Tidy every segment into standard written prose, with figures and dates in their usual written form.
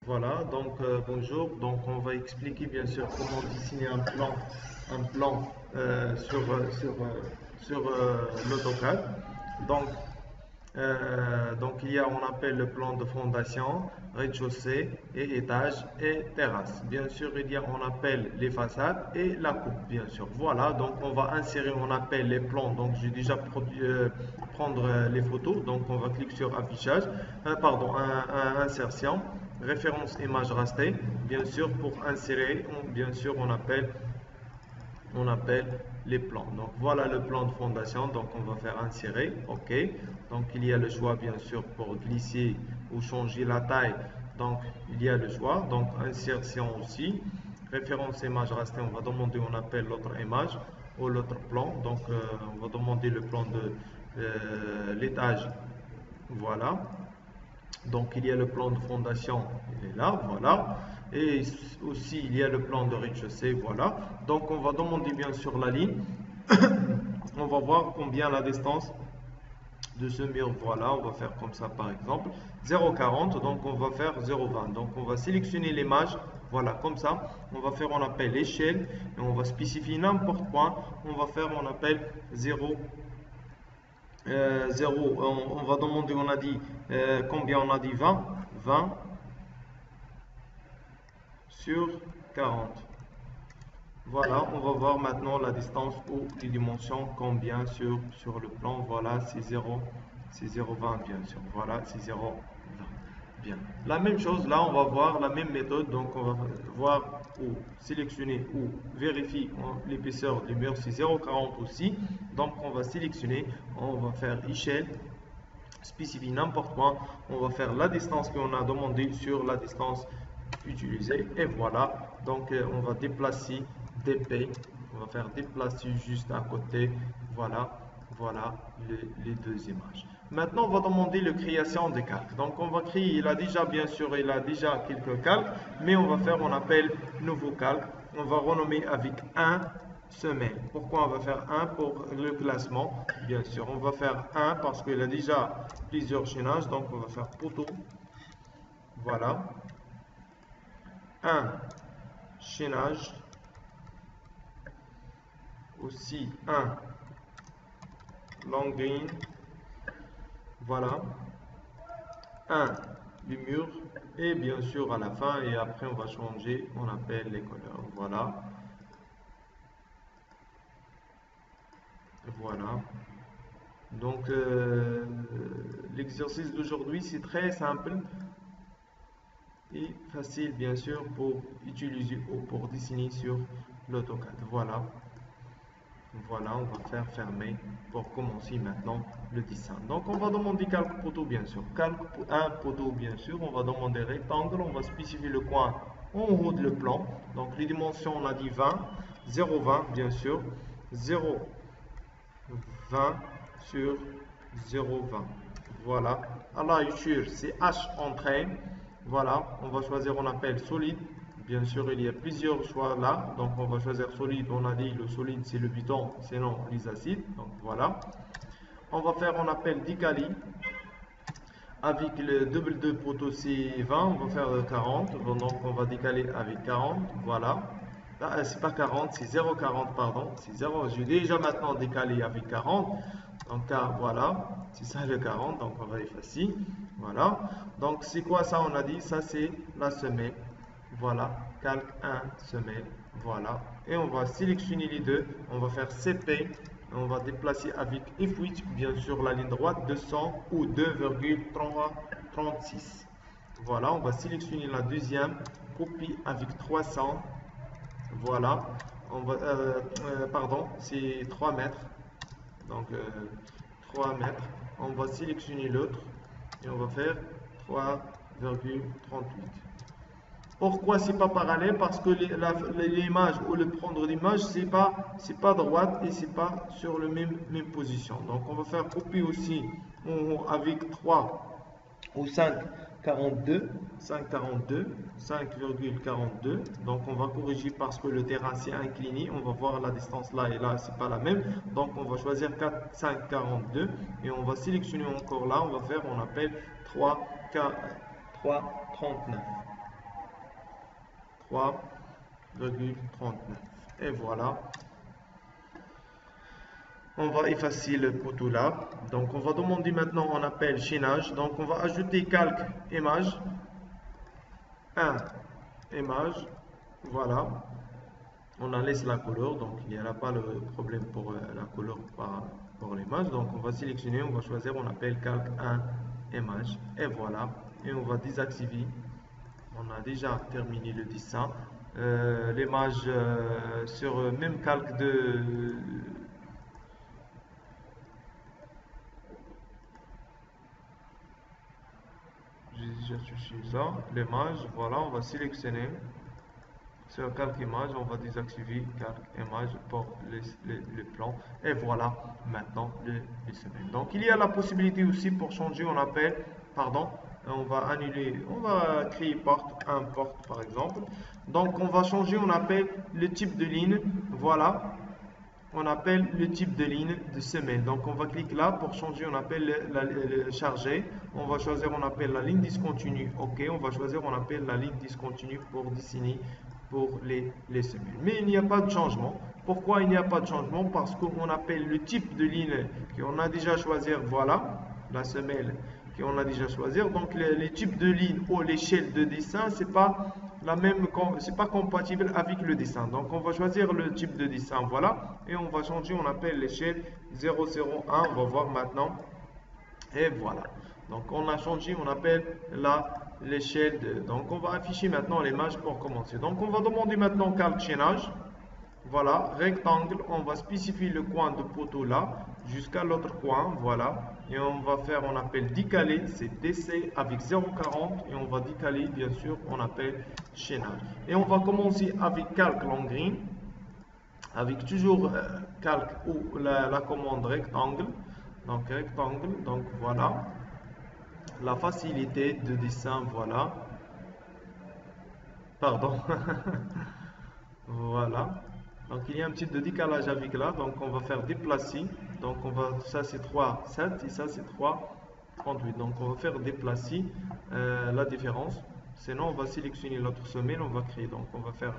Voilà, donc bonjour. Donc on va expliquer bien sûr comment dessiner un plan sur l'AutoCAD. Donc, donc il y a, on appelle le plan de fondation, rez-de-chaussée et étage et terrasse. Bien sûr, il y a, on appelle les façades et la coupe, bien sûr. Voilà, donc on va insérer, on appelle les plans. Donc j'ai déjà prendre les photos. Donc on va cliquer sur affichage, pardon, insertion, référence image rastée. Bien sûr, pour insérer, bien sûr, on appelle les plans. Donc voilà le plan de fondation. Donc on va faire insérer. OK. Donc il y a le choix bien sûr pour glisser ou changer la taille. Donc il y a le choix. Donc insertion aussi. Référence image rastée. On va demander, on appelle l'autre image ou l'autre plan. Donc on va demander le plan de l'étage. Voilà. Donc il y a le plan de fondation, il est là, voilà. Et aussi il y a le plan de rez-de-chaussée, voilà. Donc on va demander bien sûr la ligne. On va voir combien la distance de ce mur, voilà. On va faire comme ça par exemple. 0,40, donc on va faire 0,20. Donc on va sélectionner l'image, voilà, comme ça. On va faire, on appelle l'échelle et on va spécifier n'importe quoi. On va faire, on appelle 0. 0, on va demander, on a dit combien on a dit 20 sur 40. Voilà, on va voir maintenant la distance ou les dimensions, combien sur le plan. Voilà, c'est 0, c'est 0,20 bien sûr. Voilà, c'est 0,20. Bien. La même chose, là, on va voir la même méthode. Donc, on va voir ou sélectionner ou vérifier l'épaisseur du mur, c'est 0,40 aussi. Donc, on va sélectionner, on va faire échelle, spécifier n'importe quoi. On va faire la distance qu'on a demandé sur la distance utilisée. Et voilà. Donc, on va déplacer DP. On va faire déplacer juste à côté. Voilà. Voilà les deux images. Maintenant, on va demander la création des calques. Donc, on va créer, il a déjà, bien sûr, il a déjà quelques calques, mais on va faire, on appelle nouveau calque. On va renommer avec un semaine. Pourquoi on va faire un pour le classement? Bien sûr, on va faire un parce qu'il a déjà plusieurs chaînages. Donc, on va faire poteau. Voilà. Un chaînage. Aussi un long green. Voilà. Un du mur. Et bien sûr, à la fin, et après, on va changer, on appelle les couleurs. Voilà. Voilà. Donc, l'exercice d'aujourd'hui, c'est très simple et facile, bien sûr, pour utiliser ou pour dessiner sur l'AutoCAD. Voilà. Voilà, on va faire fermer pour commencer maintenant le dessin. Donc, on va demander calque poteau, bien sûr. Calque un poteau, bien sûr. On va demander rectangle. On va spécifier le coin en haut de le plan. Donc, les dimensions, on a dit 20. 0,20, bien sûr. 0,20 sur 0,20. Voilà. À la hauteur, c'est H entrée. Voilà. On va choisir, on appelle solide. Bien sûr, il y a plusieurs choix là. Donc, on va choisir solide. On a dit le solide, c'est le béton, sinon les acides. Donc, voilà. On va faire, on appelle décalé. Avec le double de poteau, c'est 20. On va faire 40. Donc, on va décaler avec 40. Voilà. Ah, c'est pas 40, c'est 0,40, pardon. C'est 0. J'ai déjà maintenant décalé avec 40. Donc, voilà. C'est ça le 40. Donc, on va effacer. Voilà. Donc, c'est quoi ça? On a dit, ça, c'est la semelle. Voilà, calque 1 semelle, voilà. Et on va sélectionner les deux, on va faire CP, on va déplacer avec F8, bien sûr la ligne droite, 200 ou 2,36. Voilà, on va sélectionner la deuxième, copie avec 300, voilà. On va, pardon, c'est 3 mètres, donc 3 mètres. On va sélectionner l'autre et on va faire 3,38. Pourquoi c'est pas parallèle? Parce que l'image ou le prendre l'image, c'est pas droite et c'est pas sur le même position. Donc on va faire copier aussi avec 3 ou 5,42, 5,42. Donc on va corriger parce que le terrain s'est incliné. On va voir la distance là et là, c'est pas la même. Donc on va choisir 5,42 et on va sélectionner encore là. On va faire, on appelle 3,39. 3,39. Et voilà. On va effacer le poteau là. Donc on va demander maintenant, on appelle chaînage. Donc on va ajouter calque image. 1 image. Voilà. On en laisse la couleur. Donc il n'y aura pas le problème pour la couleur pour l'image. Donc on va sélectionner, on va choisir, on appelle calque 1 image. Et voilà. Et on va désactiver. On a déjà terminé le dessin. L'image sur même calque de... J'ai déjà touché ça. L'image, voilà, on va sélectionner. Sur calque image, on va désactiver calque image pour le plan. Et voilà maintenant les semaines. Donc il y a la possibilité aussi pour changer, on appelle, pardon, on va annuler, on va créer porte, un porte par exemple. Donc on va changer, on appelle le type de ligne, voilà. On appelle le type de ligne de semelle. Donc on va cliquer là pour changer, on appelle le chargé. On va choisir, on appelle la ligne discontinue. OK, on va choisir, on appelle la ligne discontinue pour dessiner pour les semelles. Mais il n'y a pas de changement. Pourquoi il n'y a pas de changement? Parce qu'on appelle le type de ligne qu'on a déjà choisi, voilà, la semelle qu'on a déjà choisi. Donc les types de lignes ou l'échelle de dessin, c'est pas compatible avec le dessin. Donc on va choisir le type de dessin, voilà, et on va changer, on appelle l'échelle 001, on va voir maintenant, et voilà. Donc on a changé, on appelle l'échelle de... Donc on va afficher maintenant l'image pour commencer. Donc on va demander maintenant calque chaînage. Voilà, rectangle, on va spécifier le coin de poteau là jusqu'à l'autre coin, voilà. Et on va faire, on appelle décaler, c'est DC avec 0,40 et on va décaler, bien sûr, on appelle chaînage. Et on va commencer avec calque longrine, avec toujours calque ou la commande rectangle. Donc rectangle, donc voilà. La facilité de dessin, voilà. Pardon. Voilà. Donc il y a un petit peu de décalage avec là. Donc on va faire déplacer. Donc ça c'est 3,7 et ça c'est 3,38. Donc on va faire déplacer la différence. Sinon on va sélectionner l'autre semelle, on va créer. Donc on va faire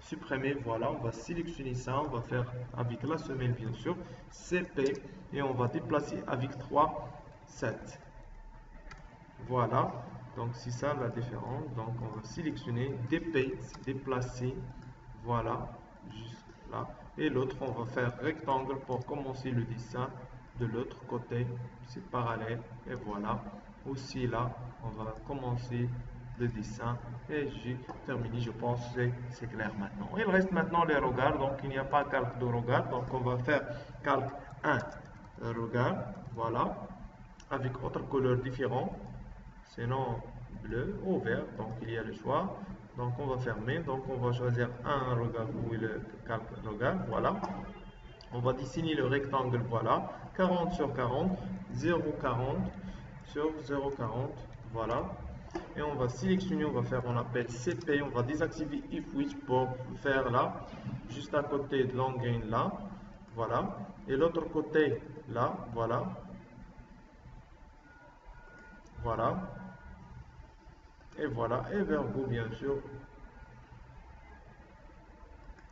supprimer, voilà, on va sélectionner ça, on va faire avec la semelle bien sûr, CP et on va déplacer avec 3,7. Voilà, donc c'est ça la différence. Donc on va sélectionner DP, déplacer, voilà, juste là. Et l'autre, on va faire rectangle pour commencer le dessin. De l'autre côté, c'est parallèle. Et voilà, aussi là, on va commencer le dessin. Et j'ai terminé, je pense que c'est clair maintenant. Il reste maintenant les regards, donc il n'y a pas calque de regard. Donc on va faire calque 1 regard, voilà, avec autre couleur différente. Sinon bleu ou vert, donc il y a le choix. Donc on va fermer, donc on va choisir un regard où est le calque regard, voilà. On va dessiner le rectangle, voilà, 40 sur 40, 0,40 sur 0,40, voilà. Et on va sélectionner, on va faire, on appelle CP, on va désactiver If Switch pour faire là, juste à côté de l'angle là, voilà. Et l'autre côté là, voilà. Voilà. Et voilà, et Vergo bien sûr.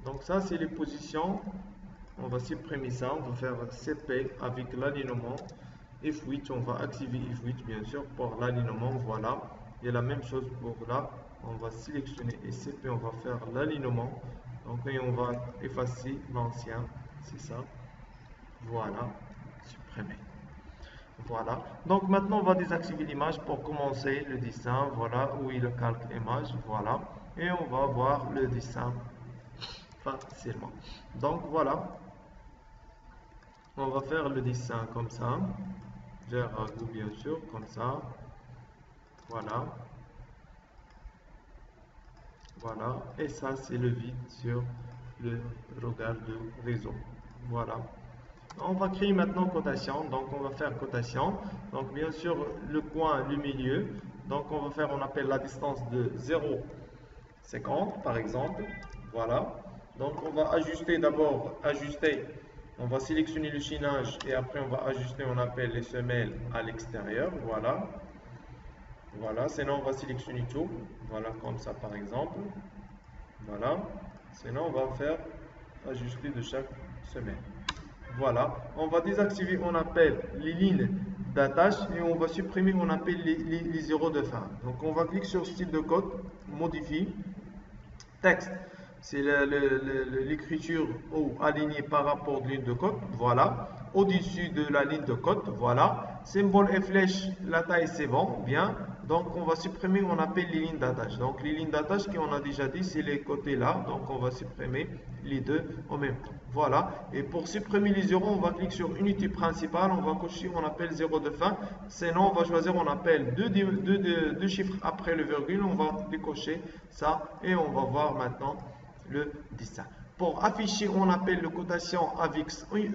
Donc ça c'est les positions. On va supprimer ça, on va faire CP avec l'alignement. F8, on va activer F8 bien sûr pour l'alignement, voilà. Et la même chose pour là, on va sélectionner et CP, on va faire l'alignement. Donc et on va effacer l'ancien, c'est ça. Voilà, supprimer. Voilà. Donc maintenant on va désactiver l'image pour commencer le dessin. Voilà où est le calque image. Voilà. Et on va voir le dessin facilement. Donc voilà. On va faire le dessin comme ça. Vers vous bien sûr, comme ça. Voilà. Voilà. Et ça c'est le vide sur le regard de réseau. Voilà. On va créer maintenant cotation, donc on va faire cotation, donc bien sûr le coin, le milieu, donc on va faire, on appelle la distance de 0,50 par exemple, voilà, donc on va ajuster d'abord, on va sélectionner le chaînage et après on va ajuster, on appelle les semelles à l'extérieur, voilà, Voilà, sinon on va sélectionner tout. Voilà, comme ça par exemple. Voilà. Sinon, on va faire ajuster de chaque semaine. Voilà. On va désactiver, on appelle les lignes d'attache et on va supprimer, on appelle les zéros de fin. Donc, on va cliquer sur style de code, modifier, texte. C'est l'écriture ou alignée par rapport à ligne de code. Voilà. Au-dessus de la ligne de code. Voilà. Symbole et flèche, la taille c'est bon. Bien. Donc on va supprimer, on appelle les lignes d'attache. Donc les lignes d'attache qu'on a déjà dit, c'est les côtés là. Donc on va supprimer les deux en même temps. Voilà. Et pour supprimer les zéros, on va cliquer sur unité principale. On va cocher, on appelle 0 de fin. Sinon, on va choisir, on appelle deux chiffres après le virgule. On va décocher ça et on va voir maintenant le dessin. Pour afficher, on appelle le cotation avec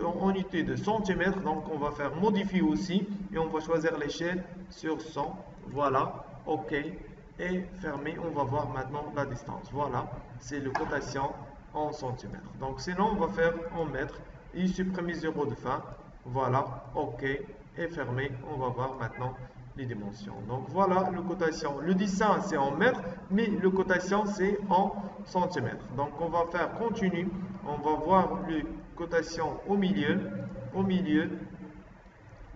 en unité de centimètres. Donc, on va faire modifier aussi et on va choisir l'échelle sur 100. Voilà, OK. Et fermer, on va voir maintenant la distance. Voilà, c'est le cotation en centimètres. Donc, sinon, on va faire en mètres et supprimer 0 de fin. Voilà, OK. Et fermer, on va voir maintenant les dimensions. Donc voilà le cotation. Le dessin c'est en mètres, mais le cotation c'est en centimètres. Donc on va faire continue. On va voir le cotation au milieu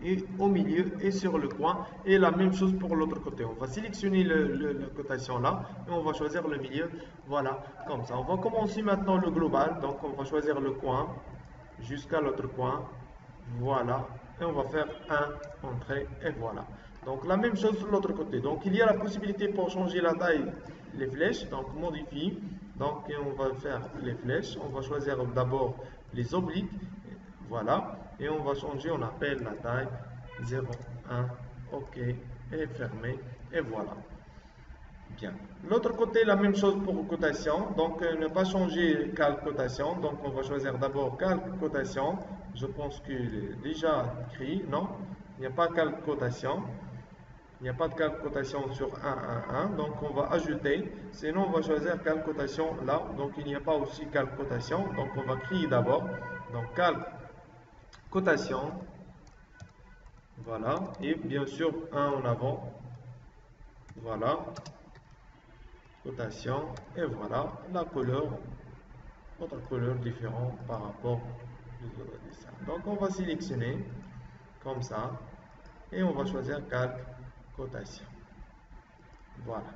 et sur le coin. Et la même chose pour l'autre côté. On va sélectionner la cotation là et on va choisir le milieu. Voilà, comme ça. On va commencer maintenant le global. Donc on va choisir le coin jusqu'à l'autre coin. Voilà. Et on va faire un entrée et voilà. Donc la même chose sur l'autre côté. Donc il y a la possibilité pour changer la taille, les flèches. Donc modifie. Donc et on va faire les flèches. On va choisir d'abord les obliques. Voilà. Et on va changer, on appelle la taille 0, 1, OK. Et fermer. Et voilà. Bien. L'autre côté, la même chose pour cotation. Donc, ne pas changer calque cotation. Donc, on va choisir d'abord calque cotation. Je pense qu'il est déjà écrit. Non, il n'y a pas calque cotation. Il n'y a pas de calque cotation sur 1, 1, 1. Donc, on va ajouter. Sinon, on va choisir calque cotation là. Donc, il n'y a pas aussi calque cotation. Donc, on va créer d'abord. Donc, calque cotation. Voilà. Et bien sûr, 1 en avant. Voilà. Cotation et voilà la couleur, autre couleur différente par rapport aux autres dessins. Donc on va sélectionner comme ça et on va choisir calque cotation. Voilà.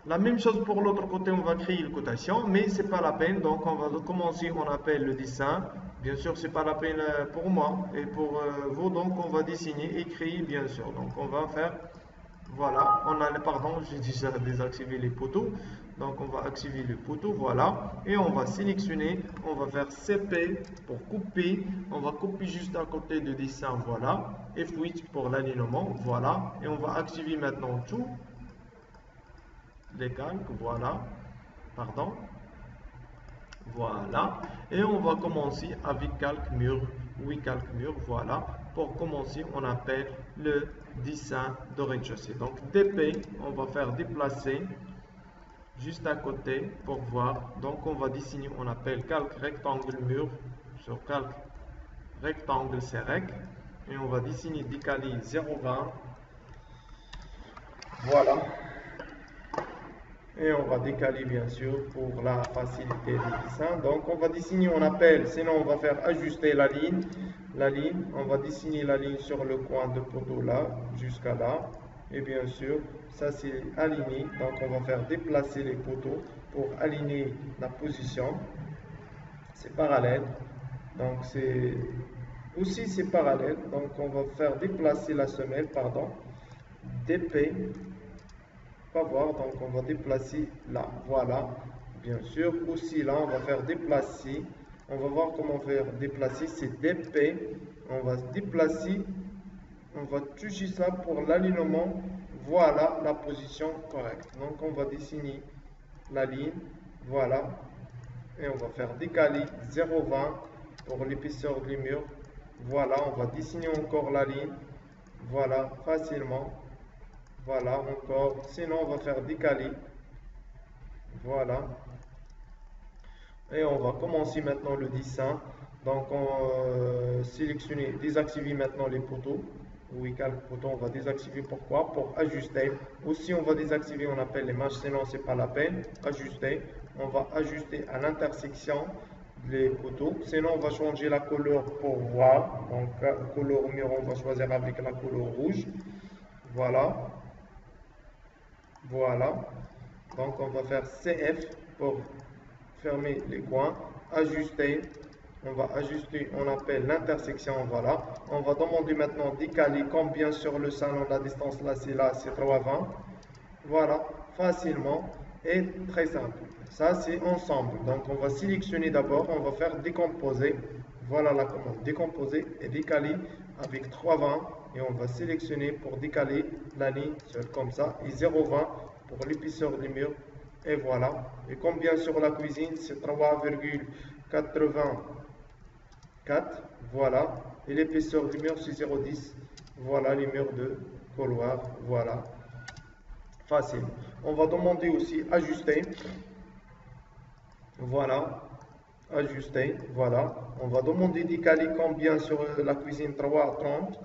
La même chose pour l'autre côté, on va créer une cotation, mais c'est pas la peine. Donc on va commencer, on appelle le dessin. Bien sûr, c'est pas la peine pour moi et pour vous. Donc on va dessiner et créer bien sûr. Donc on va faire. Voilà, on a, pardon, j'ai déjà désactivé les poteaux. Donc, on va activer le poteau, voilà. Et on va sélectionner, on va faire CP pour couper. On va couper juste à côté de dessin, voilà. F8 pour l'alignement, voilà. Et on va activer maintenant tous les calques, voilà. Pardon. Voilà. Et on va commencer avec calque mur. Oui, calque mur, voilà. Pour commencer, on appelle le dessin de rez-de-chaussée. Donc, DP, on va faire déplacer juste à côté pour voir. Donc, on va dessiner, on appelle calque rectangle mur sur calque rectangle CREC. Et on va dessiner décaler 0,20. Voilà. Et on va décaler bien sûr pour la facilité du dessin. Donc on va dessiner, on appelle, sinon on va faire ajuster la ligne. On va dessiner la ligne sur le coin de poteau là, jusqu'à là. Et bien sûr, ça c'est aligné. Donc on va faire déplacer les poteaux pour aligner la position. C'est parallèle. Donc c'est aussi c'est parallèle. Donc on va faire déplacer la semelle, pardon, DP. Pas voir, donc on va déplacer là, voilà, bien sûr, aussi là, on va faire déplacer, on va voir comment faire déplacer, c'est DP, on va déplacer, on va toucher ça pour l'alignement, voilà la position correcte. Donc on va dessiner la ligne, voilà, et on va faire décaler 0,20 pour l'épaisseur du mur, voilà, on va dessiner encore la ligne, voilà, facilement. Voilà, encore. Sinon, on va faire décaler. Voilà. Et on va commencer maintenant le dessin. Donc, on sélectionner, désactiver maintenant les poteaux. Oui, calque poteau, on va désactiver. Pourquoi? Pour ajuster. Aussi, on va désactiver, on appelle les matchs, sinon c'est pas la peine. Ajuster. On va ajuster à l'intersection des poteaux. Sinon, on va changer la couleur pour voir. Donc, couleur mur, on va choisir avec la couleur rouge. Voilà. Voilà. Donc, on va faire CF pour fermer les coins. Ajuster. On va ajuster, on appelle l'intersection, voilà. On va demander maintenant décaler, comme bien sûr le salon, la distance là, c'est 3,20. Voilà, facilement et très simple. Ça, c'est ensemble. Donc, on va sélectionner d'abord, on va faire décomposer. Voilà la commande, décomposer et décaler avec 3,20. Et on va sélectionner pour décaler la ligne comme ça. Et 0,20 pour l'épaisseur du mur. Et voilà. Et comme bien sûr la cuisine, c'est 3,84. Voilà, et l'épaisseur du mur c'est 0,10. Voilà les murs de couloir, voilà, facile. On va demander aussi ajuster, voilà, ajuster, voilà. On va demander décaler combien sur la cuisine 3,30.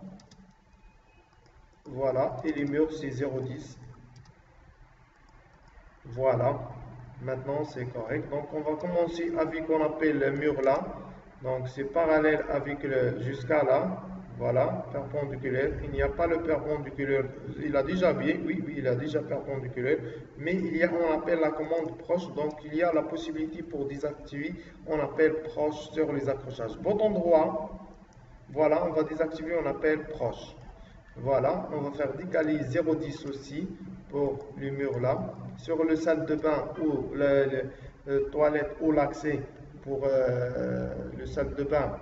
Voilà, et les murs c'est 0,10. Voilà, maintenant c'est correct. Donc on va commencer avec ce qu'on appelle le mur là. Donc c'est parallèle avec le jusqu'à là. Voilà, perpendiculaire. Il n'y a pas le perpendiculaire. Il a déjà bien, oui, il a déjà perpendiculaire. Mais il y a, on appelle la commande proche. Donc il y a la possibilité pour désactiver. On appelle proche sur les accrochages. Bouton droit. Voilà, on va désactiver. On appelle proche. Voilà, on va faire décaler 0,10 aussi pour le mur là. Sur le salle de bain ou le toilette ou l'accès pour le salle de bain,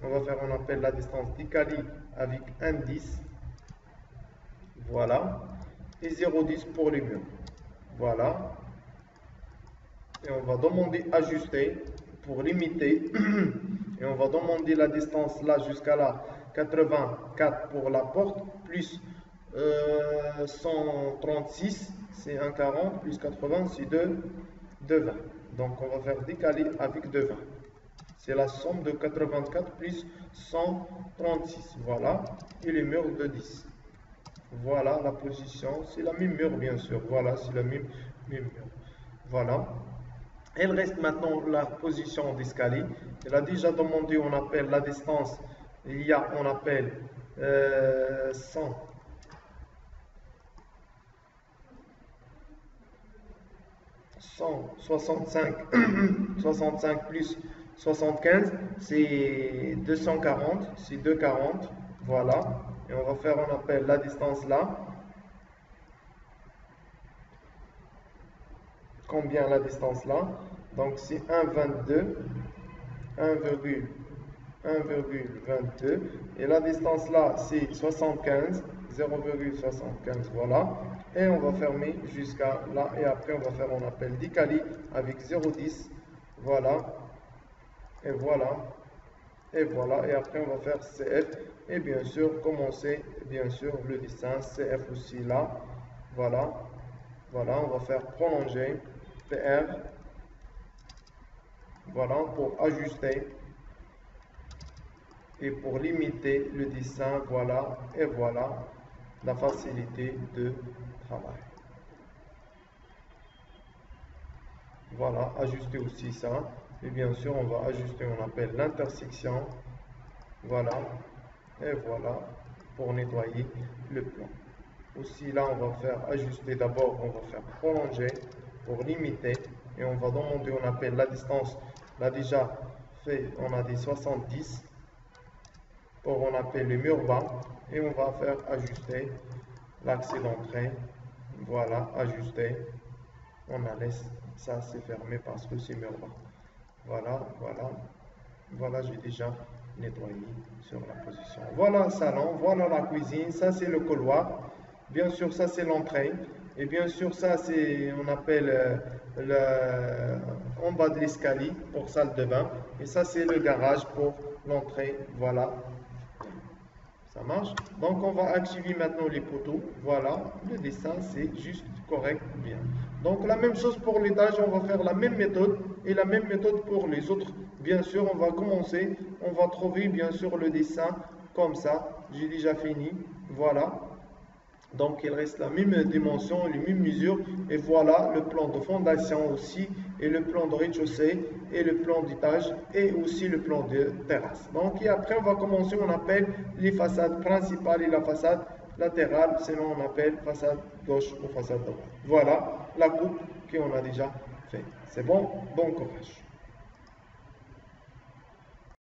on va faire, on appelle la distance décalée avec 1,10. Voilà. Et 0,10 pour les murs. Voilà. Et on va demander ajuster pour limiter. Et on va demander la distance là jusqu'à là. 84 pour la porte, plus 136, c'est 1,40, plus 80, c'est 2,20. Donc on va faire décaler avec 2,20. C'est la somme de 84 plus 136. Voilà. Et les murs de 10. Voilà la position. C'est la même mur, bien sûr. Voilà, c'est la même mur. Voilà. Elle reste maintenant la position d'escalier. Elle a déjà demandé, on appelle la distance. Il y a, on appelle 165, 65 plus 75, c'est 240, c'est 240, voilà. Et on va faire, on appelle la distance là. Combien la distance là? Donc c'est 1,22, 1,22. Et la distance là, c'est 75, 0,75, voilà. Et on va fermer jusqu'à là. Et après, on va faire, on appelle décalé avec 0,10. Voilà. Et voilà. Et voilà. Et après, on va faire CF. Et bien sûr, commencer, bien sûr, le dessin. CF aussi là. Voilà. Voilà. On va faire prolonger. PR. Voilà. Pour ajuster. Et pour limiter le dessin, voilà, et voilà la facilité de travail. Voilà, ajuster aussi ça. Et bien sûr, on va ajuster, on appelle l'intersection. Voilà, et voilà, pour nettoyer le plan. Aussi, là, on va faire ajuster d'abord, on va faire prolonger pour limiter. Et on va demander, on appelle la distance. Là, déjà fait, on a des 70. Pour on appelle le mur bas et on va faire ajuster l'accès d'entrée. Voilà, ajuster. On la laisse, ça c'est fermé parce que c'est mur bas. Voilà, voilà. Voilà, j'ai déjà nettoyé sur la position. Voilà le salon, voilà la cuisine, ça c'est le couloir. Bien sûr, ça c'est l'entrée. Et bien sûr, ça c'est, on appelle en bas de l'escalier pour salle de bain. Et ça c'est le garage pour l'entrée. Voilà. Ça marche. Donc on va activer maintenant les poteaux. Voilà, le dessin c'est juste correct, bien. Donc la même chose pour l'étage, on va faire la même méthode et la même méthode pour les autres. Bien sûr, on va commencer, on va trouver bien sûr le dessin comme ça. J'ai déjà fini. Voilà. Donc, il reste la même dimension, les mêmes mesures. Et voilà le plan de fondation aussi, et le plan de rez-de-chaussée, et le plan d'étage, et aussi le plan de terrasse. Donc, et après, on va commencer, on appelle les façades principales et la façade latérale, sinon on appelle façade gauche ou façade droite. Voilà la coupe qu'on a déjà faite. C'est bon? Bon courage.